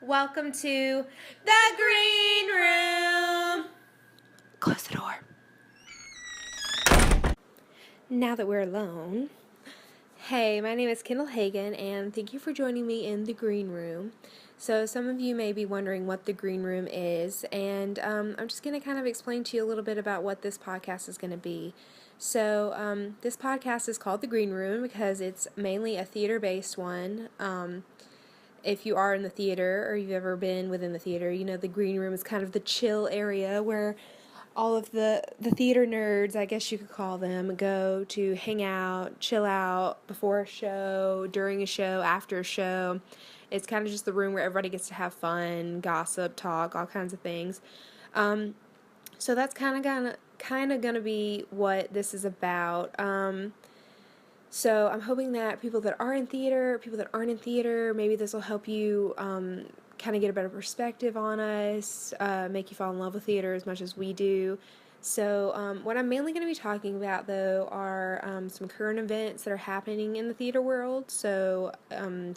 Welcome to the Green Room. Close the door. Now that we're alone. Hey, my name is Kendall Hagan, and thank you for joining me in the Green Room. So some of you may be wondering what the Green Room is, and I'm just going to kind of explain to you a little bit about what this podcast is going to be. So this podcast is called The Green Room because it's mainly a theater-based one. If you are in the theater or you've ever been within the theater, you know the Green Room is kind of the chill area where all of the theater nerds, I guess you could call them, go to hang out, chill out before a show, during a show, after a show. It's kind of just the room where everybody gets to have fun, gossip, talk, all kinds of things. So that's kind of gonna be what this is about. So I'm hoping that people that are in theater, people that aren't in theater, maybe this will help you kind of get a better perspective on us, make you fall in love with theater as much as we do. So what I'm mainly going to be talking about, though, are some current events that are happening in the theater world. So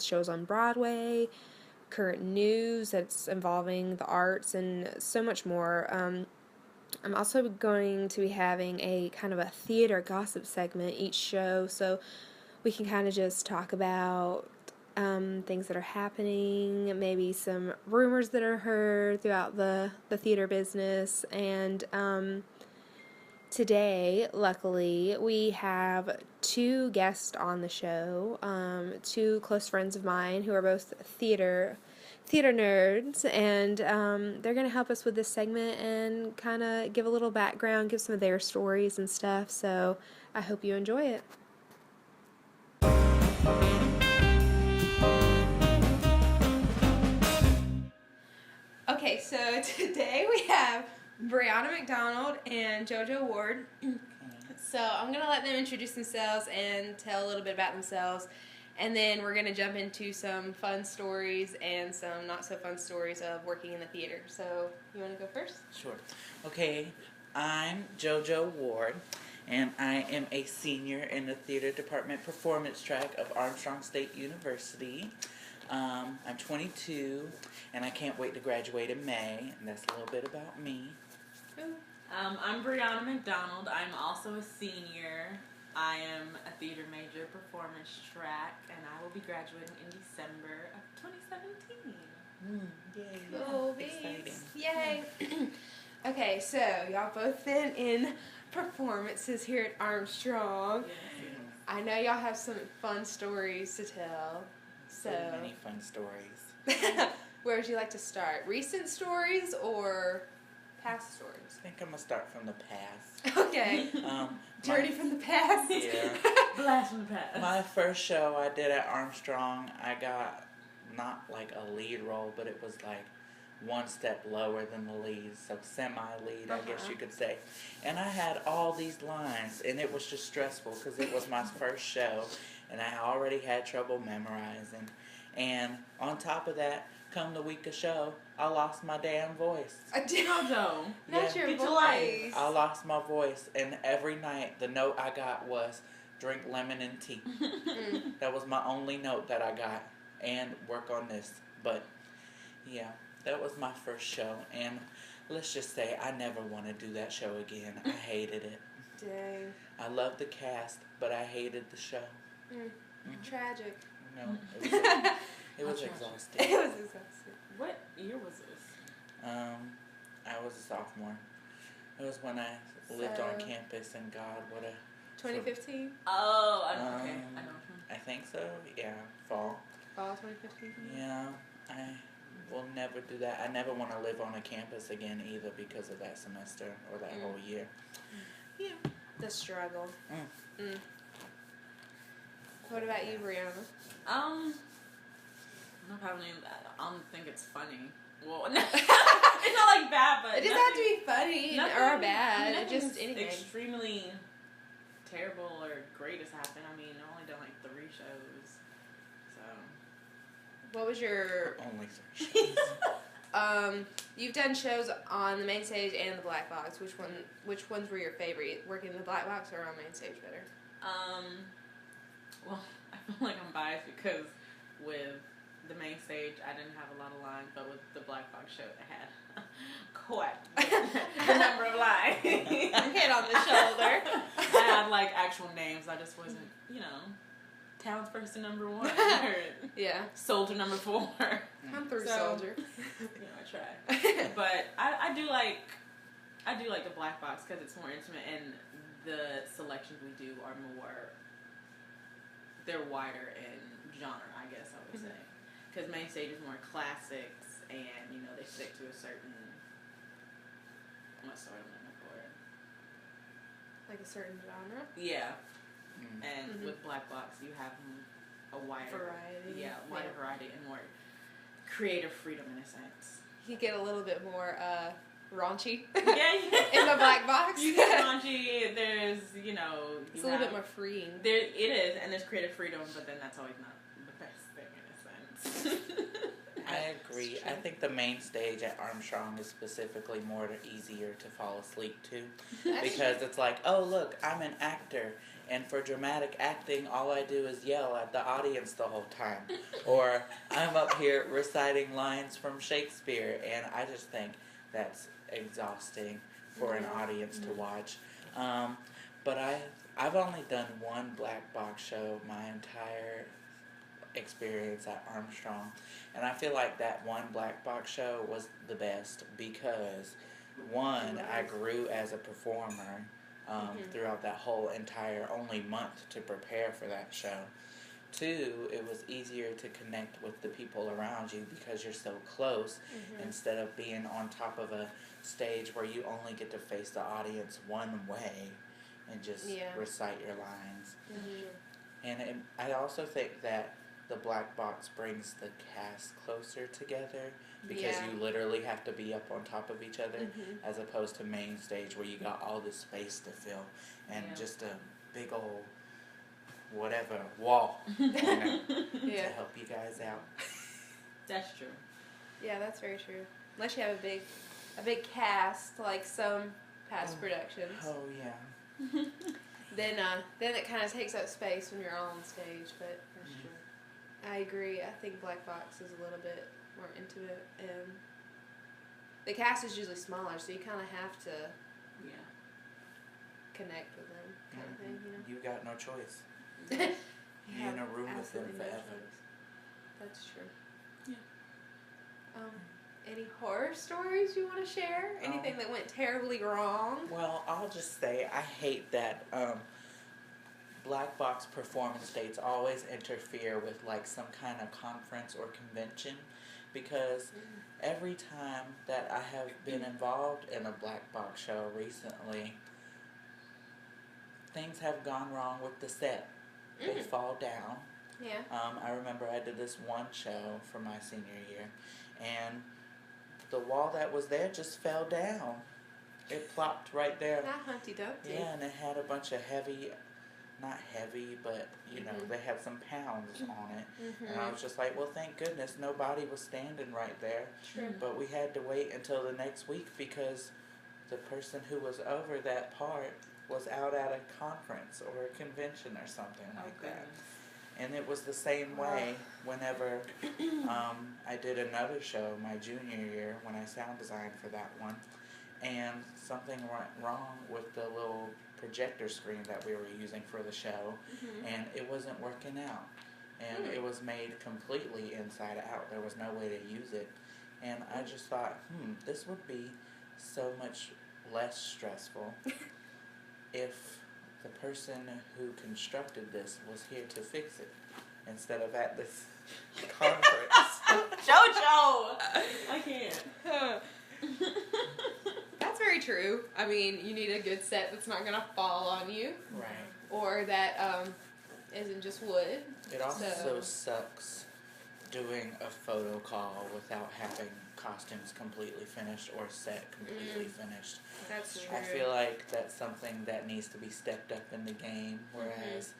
shows on Broadway, current news that's involving the arts, and so much more. I'm also going to be having a kind of a theater gossip segment each show, so we can kind of just talk about things that are happening, maybe some rumors that are heard throughout the theater business. And today, luckily, we have two guests on the show, two close friends of mine who are both theater nerds, and they're going to help us with this segment and kind of give a little background, give some of their stories and stuff. So I hope you enjoy it. Okay, so today we have Brianna McDonald and JoJo Ward. So I'm going to let them introduce themselves and tell a little bit about themselves. And then we're going to jump into some fun stories and some not so fun stories of working in the theater. So, you want to go first? Sure. Okay, I'm JoJo Ward, and I am a senior in the theater department performance track of Armstrong State University. I'm 22, and I can't wait to graduate in May, and that's a little bit about me. I'm Brianna McDonald. I'm also a senior. I am a theater major, performance track, and I will be graduating in December of 2017. Yay. Cool, Exciting. Yay. Okay, so y'all both been in performances here at Armstrong. Yes. I know y'all have some fun stories to tell. So many fun stories. Where would you like to start? Recent stories or past stories? I think I'm going to start from the past. Okay. Journey from the past? Yeah. Blast from the past. My first show I did at Armstrong, I got not like a lead role, but it was like one step lower than the lead, so semi-lead, I guess you could say. And I had all these lines, and it was just stressful because it was my first show, and I already had trouble memorizing. And on top of that, come the week of show, I lost my damn voice. JoJo. Not Yeah. your Get your voice. I lost my voice, and every night the note I got was drink lemon and tea. That was my only note that I got, and work on this. But yeah, that was my first show, and let's just say I never want to do that show again. I hated it. Dang. I loved the cast, but I hated the show. Tragic. No, it was exhausting. It was exhausting. What year was this? I was a sophomore. It was when I lived on campus, and God, what a... 2015? Oh, I know. Okay, I know. I think so. Yeah, fall. Fall 2015? Yeah, I will never do that. I never want to live on a campus again either because of that semester or that whole year. Yeah. The struggle. Mm. What about you, Brianna? I don't think it's funny. Well, it's not like bad, but It doesn't have to be funny or bad. Nothing Just anything. extremely terrible or great has happened. I mean, I've only done like 3 shows, so. What was your... Only 3 shows. You've done shows on the main stage and the black box. Which ones were your favorite? Working the black box or on main stage better? Well, I feel like I'm biased because with the main stage, I didn't have a lot of lines, but with the Black Box show, I had quite the number of lines. Head on the shoulder. I had like actual names. I just wasn't, townsperson number 1 or Yeah. soldier number 4. Come through, So, soldier. I try. But I do like the Black Box because it's more intimate, and the selections we do are more. They're wider in genre, I guess I would say. Because main stage is more classics, and they stick to a certain. What's the word I'm looking for? Like a certain genre. Yeah. Mm. And with Black Box, you have a wider Variety. Yeah, wider variety and more creative freedom in a sense. You get a little bit more raunchy. Yeah. In the Black Box. You get raunchy. There's it's a little bit more freeing. There it is, and there's creative freedom, but then that's always not the best thing in a sense. I agree. I think the main stage at Armstrong is specifically more easier to fall asleep to, because it's like, oh look, I'm an actor, and for dramatic acting, all I do is yell at the audience the whole time, or I'm up here reciting lines from Shakespeare, and I just think that's exhausting for an audience to watch. But I've only done one Black Box show my entire experience at Armstrong, and I feel like that one Black Box show was the best because, one, I grew as a performer throughout that whole entire only month to prepare for that show. Two, it was easier to connect with the people around you because you're so close, instead of being on top of a stage where you only get to face the audience one way and just recite your lines. And I also think that the Black Box brings the cast closer together because you literally have to be up on top of each other, as opposed to main stage where you got all this space to fill and just a big old whatever wall to help you guys out. That's true. Yeah, that's very true. Unless you have a big cast like some past productions. Oh yeah. Then it kind of takes up space when you're all on stage, but that's true. I agree. I think Black Box is a little bit more intimate, and the cast is usually smaller, so you kind of have to connect with them, kind of thing, You got no choice. You You're in a room with them absolutely no forever. choice. That's true. Yeah. Any horror stories you want to share? Anything that went terribly wrong? Well, I'll just say I hate that Black Box performance dates always interfere with like some kind of conference or convention, because every time that I have been involved in a Black Box show recently, things have gone wrong with the set. They fall down. Yeah. I remember I did this one show for my senior year, and the wall that was there just fell down. It plopped right there. Not Humpty Dumpty. Yeah, and it had a bunch of heavy, not heavy, but, they had some pounds on it. And I was just like, well, thank goodness nobody was standing right there. True. But we had to wait until the next week because the person who was over that part was out at a conference or a convention or something like that. And it was the same way whenever I did another show my junior year when I sound designed for that one. And something went wrong with the little projector screen that we were using for the show. And it wasn't working out. And it was made completely inside out. There was no way to use it. And I just thought, this would be so much less stressful if the person who constructed this was here to fix it instead of at this conference. JoJo! I can't. That's very true. I mean, you need a good set that's not going to fall on you. Right. Or that isn't just wood. It also sucks doing a photo call without having costumes completely finished or set completely finished. That's true. I feel like that's something that needs to be stepped up in the game, whereas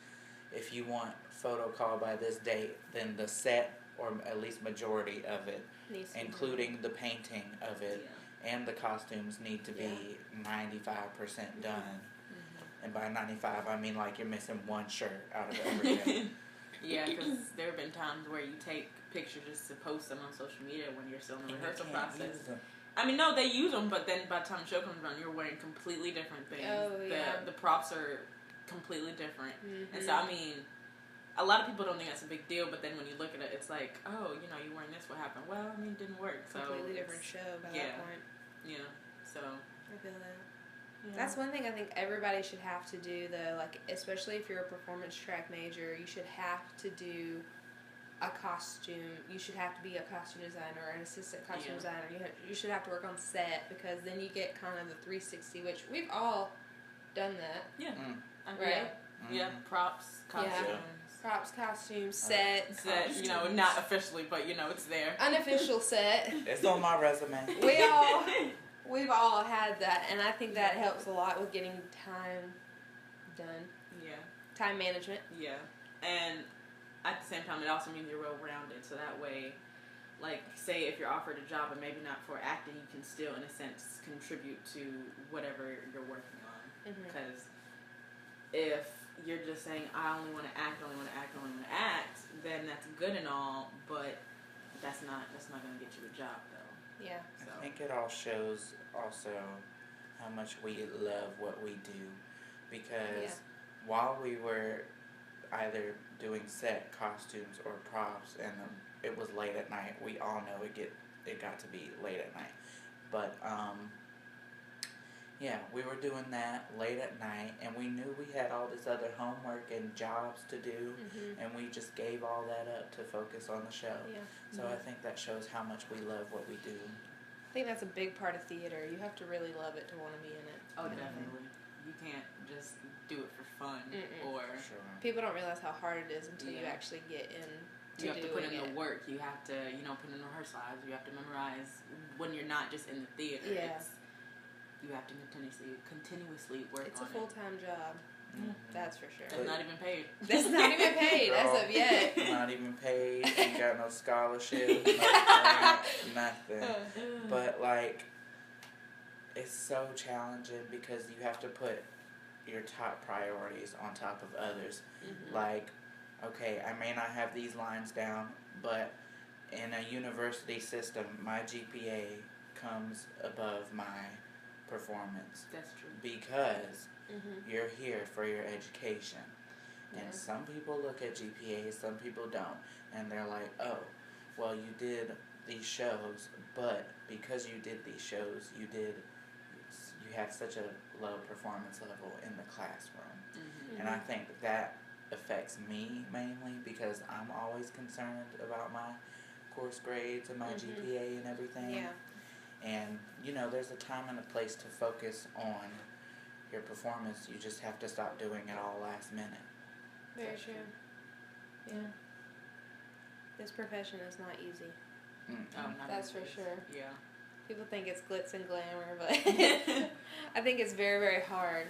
if you want photo call by this date, then the set, or at least majority of it, including the painting of it, and the costumes need to be 95% done. And by 95, I mean like you're missing one shirt out of everything. Yeah, because there have been times where you take pictures just to post them on social media when you're still in the And rehearsal you can't process. use them. I mean, no, they use them, but then by the time the show comes around, you're wearing completely different things. Oh, yeah. The props are completely different. Mm-hmm. And so, I mean, a lot of people don't think that's a big deal, but then when you look at it, it's like, oh, you know, you're wearing this, what happened? Well, I mean, it didn't work. So Completely different show by yeah. that point. Yeah, so. I feel that. Yeah. That's one thing I think everybody should have to do, though. Like, especially if you're a performance track major, you should have to do a costume. You should have to be a costume designer or an assistant costume designer. You should have to work on set, because then you get kind of the 360, which we've all done that. Yeah. Right? Yeah, props, costumes. Yeah. Props, costumes, set. Set, you know, not officially, but, you know, it's there. Unofficial set. It's on my resume. We've all had that, and I think that helps a lot with getting time done. Yeah. Time management. Yeah. And at the same time, it also means you're well-rounded, so that way, like, say if you're offered a job and maybe not for acting, you can still, in a sense, contribute to whatever you're working on. Because if you're just saying, I only want to act, only want to act, only want to act, then that's good and all, but that's not going to get you a job, though. Yeah. So. I think it all shows also how much we love what we do, because while we were either doing set, costumes, or props, and it was late at night, we all know it got to be late at night, but yeah, we were doing that late at night, and we knew we had all this other homework and jobs to do, and we just gave all that up to focus on the show. Yeah. So I think that shows how much we love what we do. I think that's a big part of theater. You have to really love it to want to be in it. Oh, definitely. You can't just do it for fun or. Sure. People don't realize how hard it is until you Yeah. actually get in. You have to put in doing the it. work. You have to, you know, put in rehearsal hours. You have to memorize when you're not just in the theater. Yeah. You have to continuously work It's on a full-time job. Mhm. That's for sure. That's not even paid. That's not even paid as of yet. Not even paid, ain't got no scholarship, nothing. But, like, it's so challenging because you have to put your top priorities on top of others. Like, okay, I may not have these lines down, but in a university system, my GPA comes above my performance. That's true. Because you're here for your education. And some people look at GPA, some people don't. And they're like, oh, well, you did these shows, but because you did these shows, you had such a low performance level in the classroom. And I think that affects me mainly because I'm always concerned about my course grades and my GPA and everything. Yeah. And, you know, there's a time and a place to focus on your performance. You just have to stop doing it all last minute. Very true. Yeah. This profession is not easy. That's for sure. Yeah. People think it's glitz and glamour, but I think it's very, very hard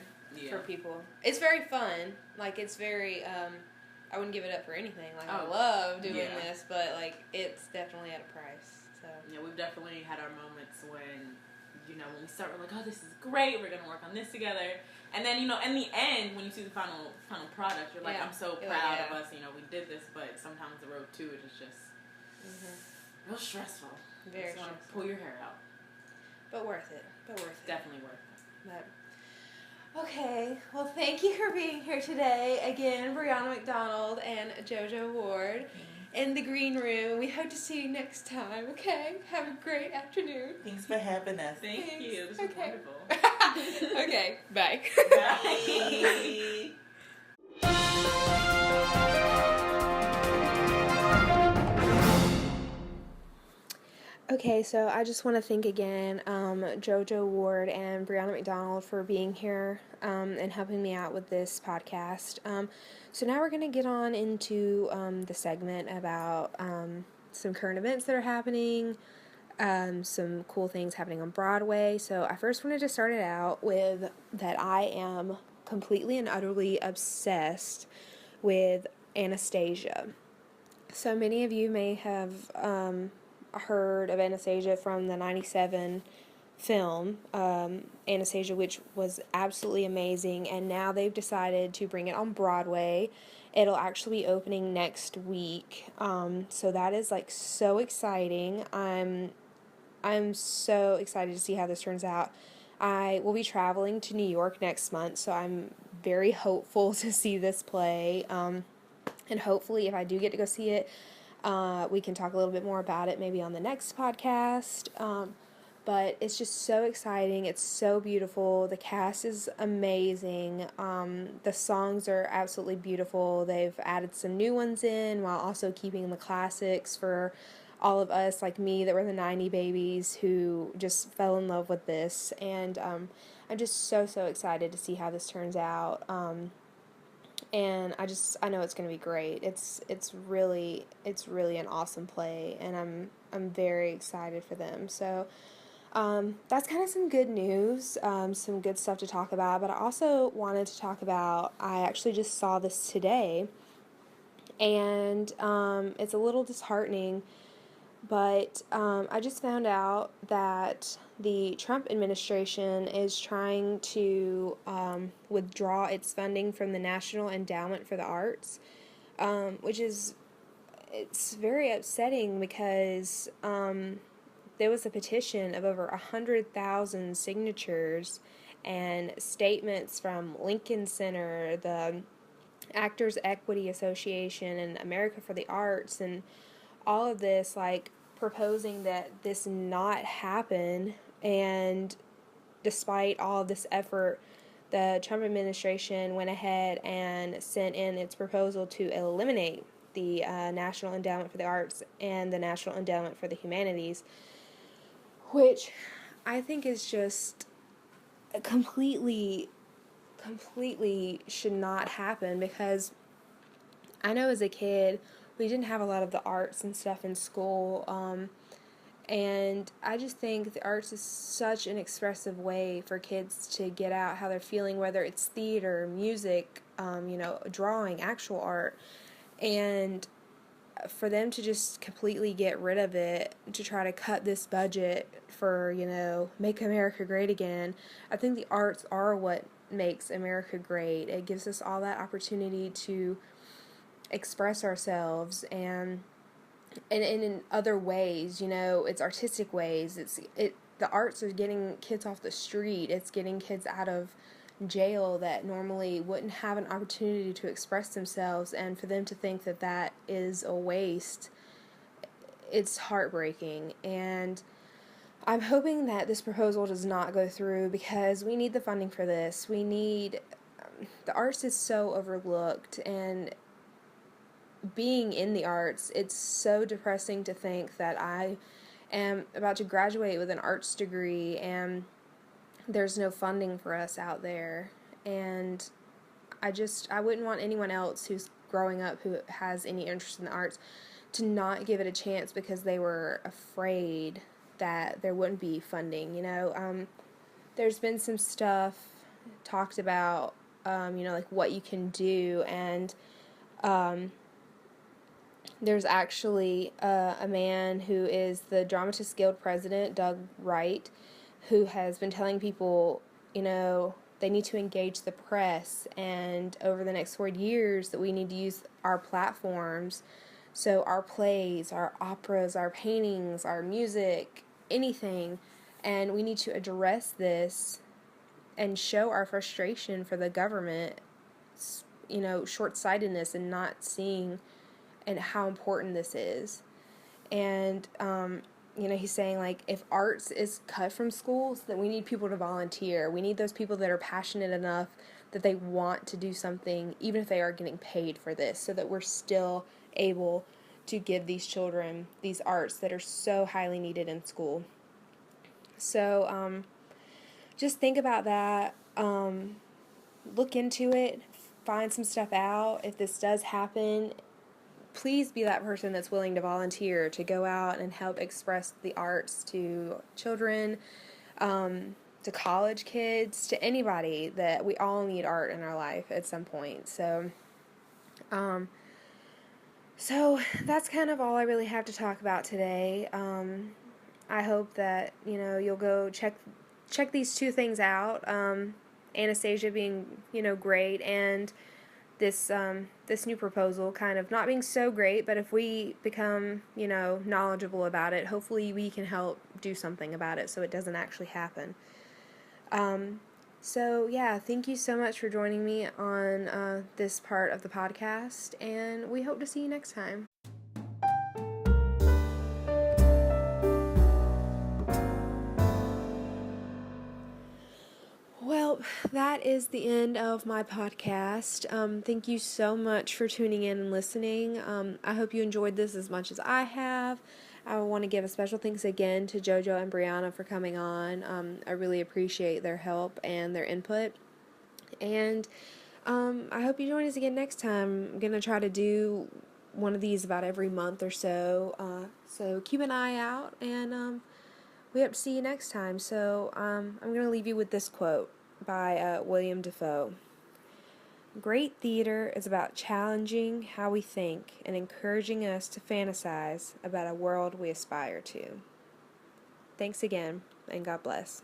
for people. It's very fun. Like, it's very, I wouldn't give it up for anything. Like, I love doing this, but, like, it's definitely at a price. So. Yeah, we've definitely had our moments when, you know, when we start, we're like, oh, this is great, we're going to work on this together. And then, you know, in the end, when you see the final product, you're like, I'm so proud of us, you know, we did this, but sometimes the road to it is just real stressful. Very you just want to stressful. pull your hair out. But worth it. Definitely worth it. But, okay, well, thank you for being here today. Again, Brianna McDonald and JoJo Ward in the green room. We hope to see you next time, okay? Have a great afternoon. Thanks for having us. Thank you. This was wonderful. Okay, bye. Bye. Okay, so I just want to thank again JoJo Ward and Brianna McDonald for being here and helping me out with this podcast. So now we're going to get on into the segment about some current events that are happening, some cool things happening on Broadway. So I first wanted to start it out with that I am completely and utterly obsessed with Anastasia. So many of you may have heard of Anastasia from the 97 film, Anastasia, which was absolutely amazing, and now they've decided to bring it on Broadway, It'll actually be opening next week. So that is like so exciting. I'm so excited to see how this turns out. I will be traveling to New York next month, so I'm very hopeful to see this play. And hopefully, if I do get to go see it, we can talk a little bit more about it maybe on the next podcast. But it's just so exciting. It's so beautiful. The cast is amazing. The songs are absolutely beautiful. They've added some new ones in while also keeping the classics for all of us like me that were the 90 babies who just fell in love with this. And I'm just so excited to see how this turns out. And I know it's going to be great. It's really an awesome play, and I'm very excited for them. So that's kind of some good news, some good stuff to talk about. But I also wanted to talk about, I actually just saw this today, and it's a little disheartening. But I just found out that the Trump administration is trying to withdraw its funding from the National Endowment for the Arts, which is, it's very upsetting because there was a petition of over 100,000 signatures and statements from Lincoln Center, the Actors Equity Association, and America for the Arts, and all of this, like, proposing that this not happen. And despite all of this effort, the Trump administration went ahead and sent in its proposal to eliminate the National Endowment for the Arts and the National Endowment for the Humanities, which I think is just completely should not happen, because I know as a kid we didn't have a lot of the arts and stuff in school, and I just think the arts is such an expressive way for kids to get out how they're feeling, whether it's theater, music, drawing, actual art, and for them to just completely get rid of it, to try to cut this budget for, make America great again. I think the arts are what makes America great. It gives us all that opportunity to express ourselves, and in other ways, it's artistic ways. The arts are getting kids off the street. It's getting kids out of jail that normally wouldn't have an opportunity to express themselves, and for them to think that that is a waste, it's heartbreaking. And I'm hoping that this proposal does not go through, because we need the funding for this. We need, the arts is so overlooked, and being in the arts, it's so depressing to think that I am about to graduate with an arts degree and there's no funding for us out there. And I wouldn't want anyone else who's growing up who has any interest in the arts to not give it a chance because they were afraid that there wouldn't be funding. There's been some stuff talked about, like what you can do, and there's actually a man who is the Dramatists Guild president, Doug Wright, who has been telling people, they need to engage the press, and over the next 4 years that we need to use our platforms, so our plays, our operas, our paintings, our music, anything, and we need to address this and show our frustration for the government, short-sightedness and not seeing and how important this is. And he's saying, like, if arts is cut from schools, then we need people to volunteer. We need those people that are passionate enough that they want to do something, even if they are getting paid for this, so that we're still able to give these children these arts that are so highly needed in school. So just think about that. Look into it. Find some stuff out. If this does happen, please be that person that's willing to volunteer to go out and help express the arts to children, to college kids, to anybody. That we all need art in our life at some point. So that's kind of all I really have to talk about today. I hope that, you'll go check these two things out. Anastasia being, great, and this new proposal kind of not being so great, but if we become, knowledgeable about it, hopefully we can help do something about it so it doesn't actually happen. So yeah, thank you so much for joining me on this part of the podcast, and we hope to see you next time. Well, that is the end of my podcast. Thank you so much for tuning in and listening. I hope you enjoyed this as much as I have. I want to give a special thanks again to JoJo and Brianna for coming on. I really appreciate their help and their input. And I hope you join us again next time. I'm going to try to do one of these about every month or so. So keep an eye out, and we hope to see you next time. So I'm going to leave you with this quote by William Defoe. Great theater is about challenging how we think and encouraging us to fantasize about a world we aspire to. Thanks again, and God bless.